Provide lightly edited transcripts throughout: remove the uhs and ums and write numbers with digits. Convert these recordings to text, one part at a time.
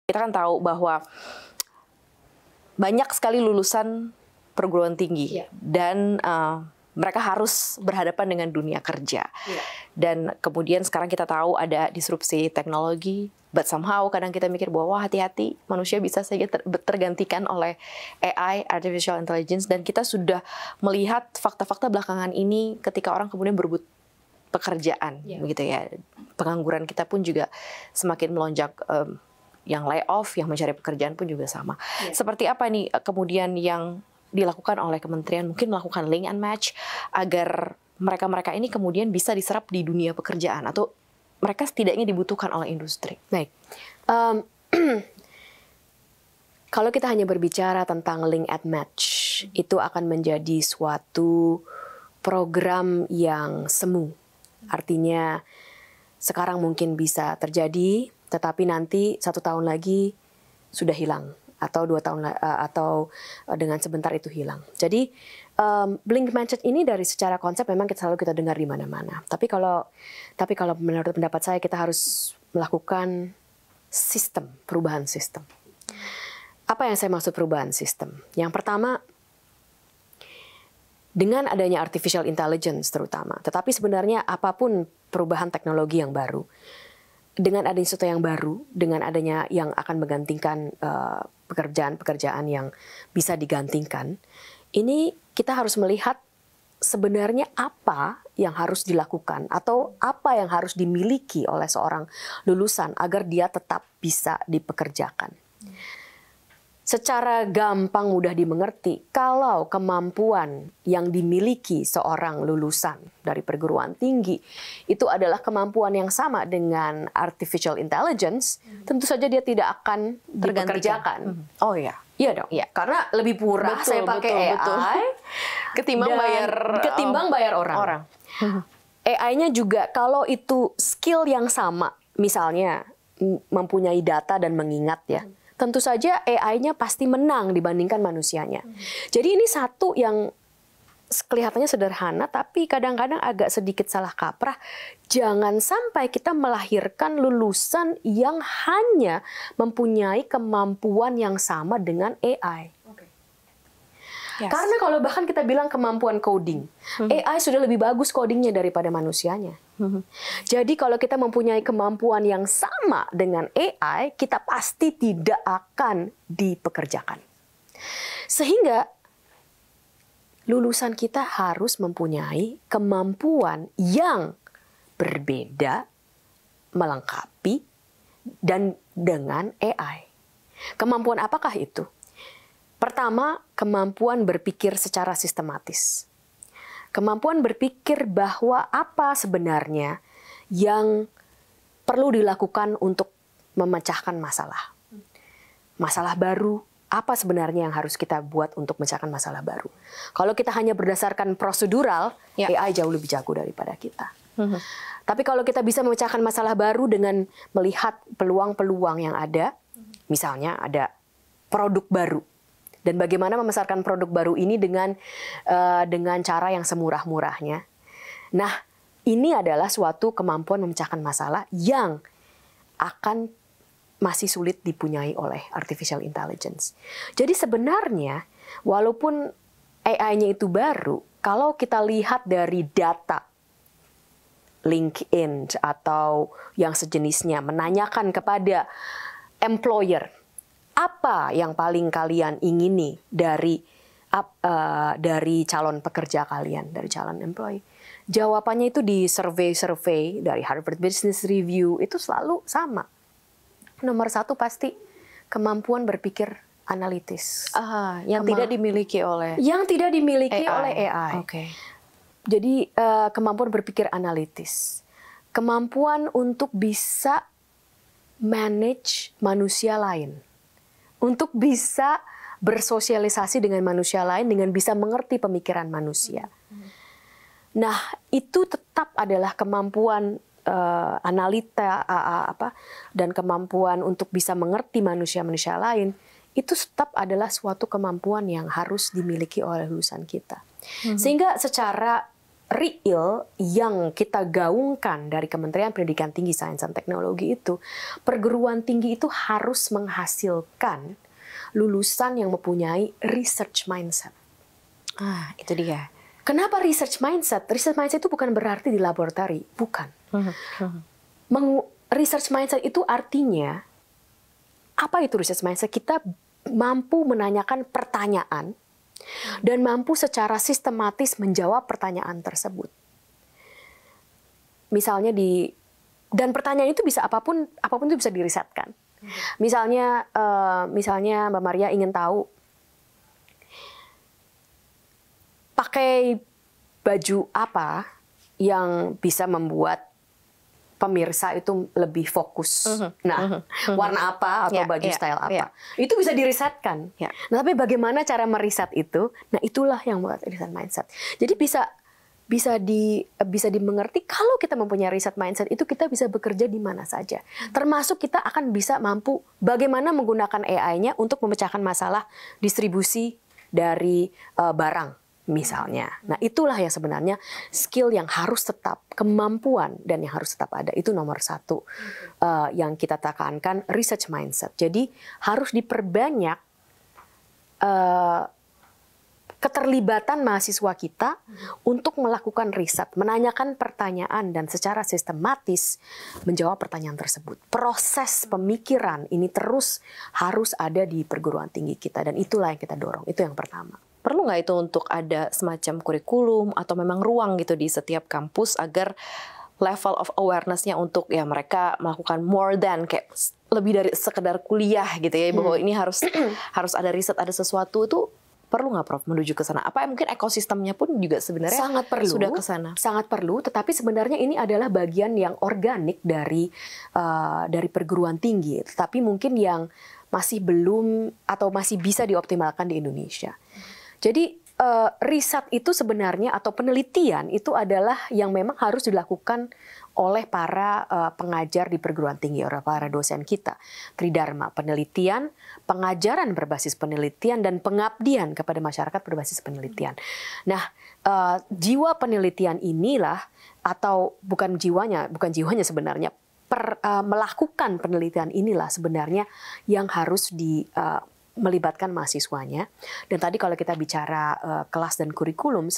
Kita kan tahu bahwa banyak sekali lulusan perguruan tinggi dan mereka harus berhadapan dengan dunia kerja. Dan kemudian sekarang kita tahu ada disrupsi teknologi, but somehow kadang kita mikir bahwa wah, hati-hati, manusia bisa saja tergantikan oleh AI, artificial intelligence, dan kita sudah melihat fakta-fakta belakangan ini ketika orang kemudian berebut pekerjaan, begitu ya. Pengangguran kita pun juga semakin melonjak. Yang layoff, yang mencari pekerjaan pun juga sama. Seperti apa nih kemudian yang dilakukan oleh kementerian, mungkin melakukan link and match agar mereka-mereka ini kemudian bisa diserap di dunia pekerjaan atau mereka setidaknya dibutuhkan oleh industri. Baik, kalau kita hanya berbicara tentang link and match, itu akan menjadi suatu program yang semu. Artinya sekarang mungkin bisa terjadi, tetapi nanti 1 tahun lagi sudah hilang atau 2 tahun atau dengan sebentar itu hilang. Jadi link match ini dari secara konsep memang selalu kita dengar di mana-mana. Tapi kalau menurut pendapat saya kita harus melakukan perubahan sistem. Apa yang saya maksud perubahan sistem? Yang pertama, dengan adanya artificial intelligence terutama, tetapi sebenarnya apapun perubahan teknologi yang baru, dengan adanya sesuatu yang baru, dengan adanya yang akan menggantikan pekerjaan-pekerjaan yang bisa digantikan, ini kita harus melihat sebenarnya apa yang harus dilakukan atau apa yang harus dimiliki oleh seorang lulusan agar dia tetap bisa dipekerjakan. Secara gampang mudah dimengerti, kalau kemampuan yang dimiliki seorang lulusan dari perguruan tinggi itu adalah kemampuan yang sama dengan artificial intelligence, tentu saja dia tidak akan dipekerjakan. Oh ya. Iya dong. Iya, karena lebih murah saya pakai AI ketimbang bayar orang. AI-nya juga kalau itu skill yang sama, misalnya mempunyai data dan mengingat ya. Tentu saja AI-nya pasti menang dibandingkan manusianya. Jadi ini satu yang kelihatannya sederhana, tapi kadang-kadang agak sedikit salah kaprah. Jangan sampai kita melahirkan lulusan yang hanya mempunyai kemampuan yang sama dengan AI. Karena kalau bahkan kita bilang kemampuan coding, AI sudah lebih bagus codingnya daripada manusianya. Jadi kalau kita mempunyai kemampuan yang sama dengan AI, kita pasti tidak akan dipekerjakan. Sehingga lulusan kita harus mempunyai kemampuan yang berbeda, melengkapi, dan dengan AI. Kemampuan apakah itu? Pertama, kemampuan berpikir secara sistematis. Kemampuan berpikir bahwa apa sebenarnya yang perlu dilakukan untuk memecahkan masalah. Masalah baru, apa sebenarnya yang harus kita buat untuk memecahkan masalah baru. Kalau kita hanya berdasarkan prosedural, AI jauh lebih jago daripada kita. Tapi kalau kita bisa memecahkan masalah baru dengan melihat peluang-peluang yang ada, misalnya ada produk baru, dan bagaimana memasarkan produk baru ini dengan cara yang semurah-murahnya. Nah, ini adalah suatu kemampuan memecahkan masalah yang akan masih sulit dipunyai oleh artificial intelligence. Jadi sebenarnya, walaupun AI-nya itu baru, kalau kita lihat dari data LinkedIn atau yang sejenisnya, menanyakan kepada employer, apa yang paling kalian ingini dari calon pekerja kalian, dari calon employee? Jawabannya itu di survei-survei dari Harvard Business Review itu selalu sama. Nomor 1 pasti kemampuan berpikir analitis. Yang tidak dimiliki oleh AI. Jadi kemampuan berpikir analitis, kemampuan untuk bisa manage manusia lain, untuk bisa bersosialisasi dengan manusia lain, dengan bisa mengerti pemikiran manusia. Nah, itu tetap adalah kemampuan analita dan kemampuan untuk bisa mengerti manusia-manusia lain. Itu tetap adalah suatu kemampuan yang harus dimiliki oleh lulusan kita. Sehingga secara real yang kita gaungkan dari Kementerian Pendidikan Tinggi, Sains dan Teknologi itu, perguruan tinggi itu harus menghasilkan lulusan yang mempunyai research mindset. Itu dia. Kenapa research mindset? Research mindset itu bukan berarti di laboratori, bukan. Research mindset itu artinya, apa itu research mindset? Kita mampu menanyakan pertanyaan dan mampu secara sistematis menjawab pertanyaan tersebut. Misalnya dan pertanyaan itu bisa apapun itu bisa dirisetkan. Misalnya Mbak Maria ingin tahu pakai baju apa yang bisa membuat pemirsa itu lebih fokus. Warna apa atau baju style apa. Itu bisa dirisetkan. Nah, tapi bagaimana cara meriset itu? Nah, itulah yang buat riset mindset. Jadi bisa dimengerti kalau kita mempunyai riset mindset itu kita bisa bekerja di mana saja. Termasuk kita akan bisa mampu bagaimana menggunakan AI-nya untuk memecahkan masalah distribusi dari barang. Misalnya. Nah, itulah yang sebenarnya skill yang harus tetap, kemampuan dan yang harus tetap ada. Itu nomor satu yang kita tekankan, research mindset. Jadi harus diperbanyak keterlibatan mahasiswa kita untuk melakukan riset, menanyakan pertanyaan dan secara sistematis menjawab pertanyaan tersebut. Proses pemikiran ini terus harus ada di perguruan tinggi kita dan itulah yang kita dorong. Itu yang pertama. Perlu nggak itu untuk ada semacam kurikulum atau memang ruang gitu di setiap kampus agar level of awareness-nya untuk ya mereka melakukan more than kayak lebih dari sekedar kuliah gitu ya, bahwa ini harus ada riset, ada sesuatu, itu perlu nggak Prof menuju ke sana? Apa mungkin ekosistemnya pun juga sebenarnya sangat perlu, sudah ke sana? Sangat perlu, tetapi sebenarnya ini adalah bagian yang organik dari perguruan tinggi, tetapi mungkin yang masih belum atau masih bisa dioptimalkan di Indonesia. Jadi riset itu sebenarnya atau penelitian itu adalah yang memang harus dilakukan oleh para pengajar di perguruan tinggi, oleh para dosen kita. Tridharma, penelitian, pengajaran berbasis penelitian, dan pengabdian kepada masyarakat berbasis penelitian. Nah, jiwa penelitian inilah, atau bukan jiwanya sebenarnya, melakukan penelitian inilah sebenarnya yang harus melibatkan mahasiswanya. Dan tadi kalau kita bicara kelas dan kurikulum,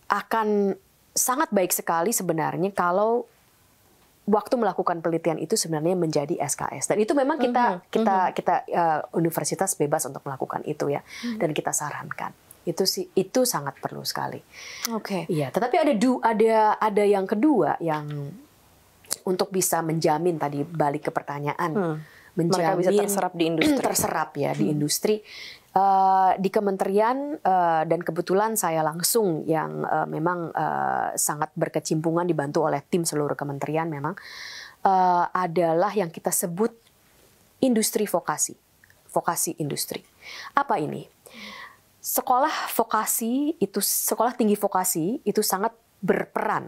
akan sangat baik sekali sebenarnya kalau waktu melakukan penelitian itu sebenarnya menjadi SKS. Dan itu memang kita universitas bebas untuk melakukan itu ya. Dan kita sarankan. Itu sangat perlu sekali. Oke. Iya, tetapi ada yang kedua yang untuk bisa menjamin tadi balik ke pertanyaan. Mereka bisa terserap di industri. Terserap ya di industri. Di kementerian dan kebetulan saya langsung yang memang sangat berkecimpungan dibantu oleh tim seluruh kementerian memang adalah yang kita sebut industri vokasi industri. Apa ini? Sekolah tinggi vokasi itu sangat berperan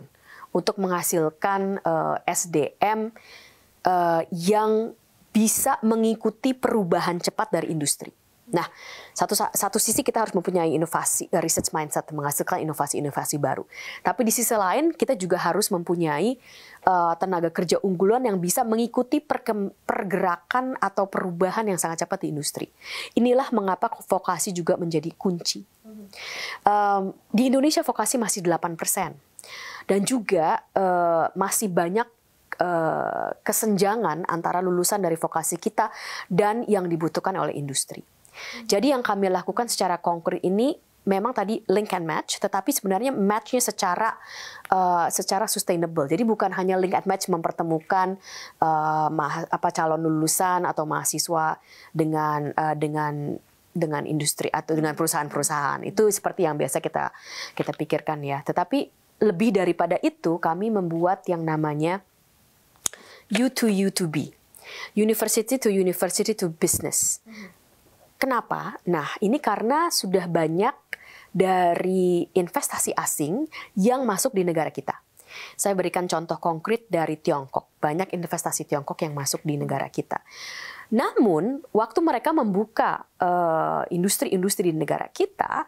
untuk menghasilkan SDM yang bisa mengikuti perubahan cepat dari industri. Nah, satu sisi kita harus mempunyai inovasi, research mindset, menghasilkan inovasi-inovasi baru. Tapi di sisi lain, kita juga harus mempunyai tenaga kerja unggulan yang bisa mengikuti pergerakan atau perubahan yang sangat cepat di industri. Inilah mengapa vokasi juga menjadi kunci. Di Indonesia vokasi masih 8%. Dan juga masih banyak kesenjangan antara lulusan dari vokasi kita dan yang dibutuhkan oleh industri. Jadi yang kami lakukan secara konkret ini memang tadi link and match, tetapi sebenarnya match-nya secara sustainable. Jadi bukan hanya link and match mempertemukan calon lulusan atau mahasiswa dengan industri atau dengan perusahaan-perusahaan. Itu seperti yang biasa kita pikirkan ya. Tetapi lebih daripada itu, kami membuat yang namanya U to U to B, university to business. Kenapa? Nah, ini karena sudah banyak dari investasi asing yang masuk di negara kita. Saya berikan contoh konkret dari Tiongkok. Banyak investasi Tiongkok yang masuk di negara kita. Namun, waktu mereka membuka industri-industri di negara kita,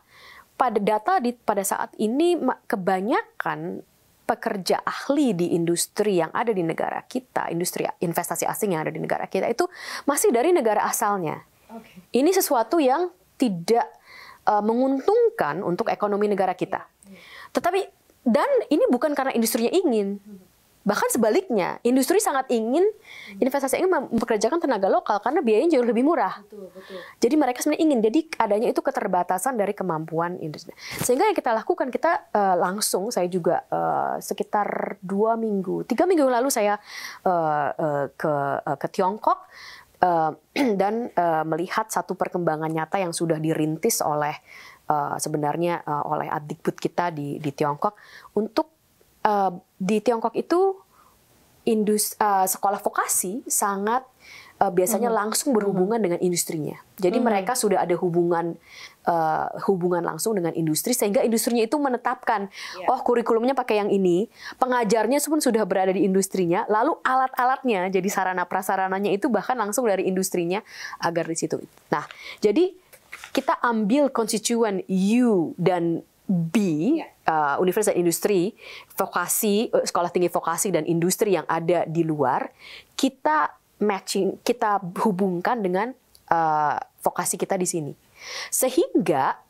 pada saat ini kebanyakan pekerja ahli di industri yang ada di negara kita, industri investasi asing yang ada di negara kita itu masih dari negara asalnya. Ini sesuatu yang tidak menguntungkan untuk ekonomi negara kita. Tetapi dan ini bukan karena industrinya ingin. Bahkan sebaliknya, industri sangat ingin, investasi ingin mempekerjakan tenaga lokal karena biayanya jauh lebih murah. Jadi mereka sebenarnya ingin, jadi adanya itu keterbatasan dari kemampuan industri. Sehingga yang kita lakukan, kita langsung, saya juga sekitar 3 minggu yang lalu saya ke Tiongkok dan melihat satu perkembangan nyata yang sudah dirintis oleh sebenarnya oleh Adikbud kita di Tiongkok untuk di Tiongkok itu sekolah vokasi sangat biasanya langsung berhubungan dengan industrinya. Jadi mereka sudah ada hubungan langsung dengan industri sehingga industrinya itu menetapkan oh kurikulumnya pakai yang ini, pengajarnya pun sudah berada di industrinya, lalu alat-alatnya jadi sarana prasarananya itu bahkan langsung dari industrinya agar di situ. Nah, jadi kita ambil konstituen U dan B, Universitas Industri, vokasi, sekolah tinggi vokasi dan industri yang ada di luar, kita matching, kita hubungkan dengan vokasi kita di sini, sehingga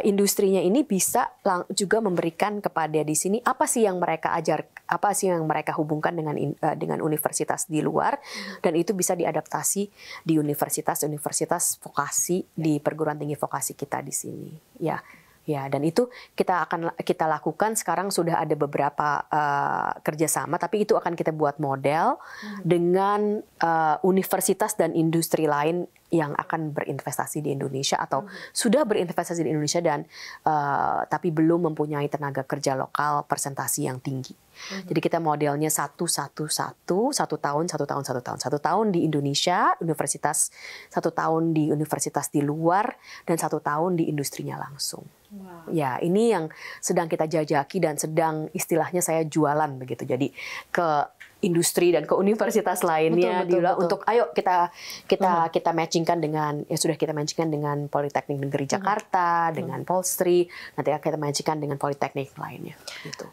industrinya ini bisa juga memberikan kepada di sini apa sih yang mereka ajar, apa sih yang mereka hubungkan dengan universitas di luar, dan itu bisa diadaptasi di universitas vokasi di perguruan tinggi vokasi kita di sini. Ya, dan itu kita lakukan sekarang sudah ada beberapa kerjasama, tapi itu akan kita buat model dengan universitas dan industri lain yang akan berinvestasi di Indonesia atau sudah berinvestasi di Indonesia dan tapi belum mempunyai tenaga kerja lokal persentasi yang tinggi. Jadi kita modelnya 1 tahun di Indonesia, universitas, 1 tahun di universitas di luar, dan 1 tahun di industrinya langsung. Wow. Ya, ini yang sedang kita jajaki dan sedang istilahnya saya jualan begitu. Jadi ke industri dan ke universitas lainnya betul. Untuk ayo kita matchingkan dengan kita matchingkan dengan Politeknik Negeri Jakarta, dengan Polstri, nanti kita matchingkan dengan politeknik lainnya gitu.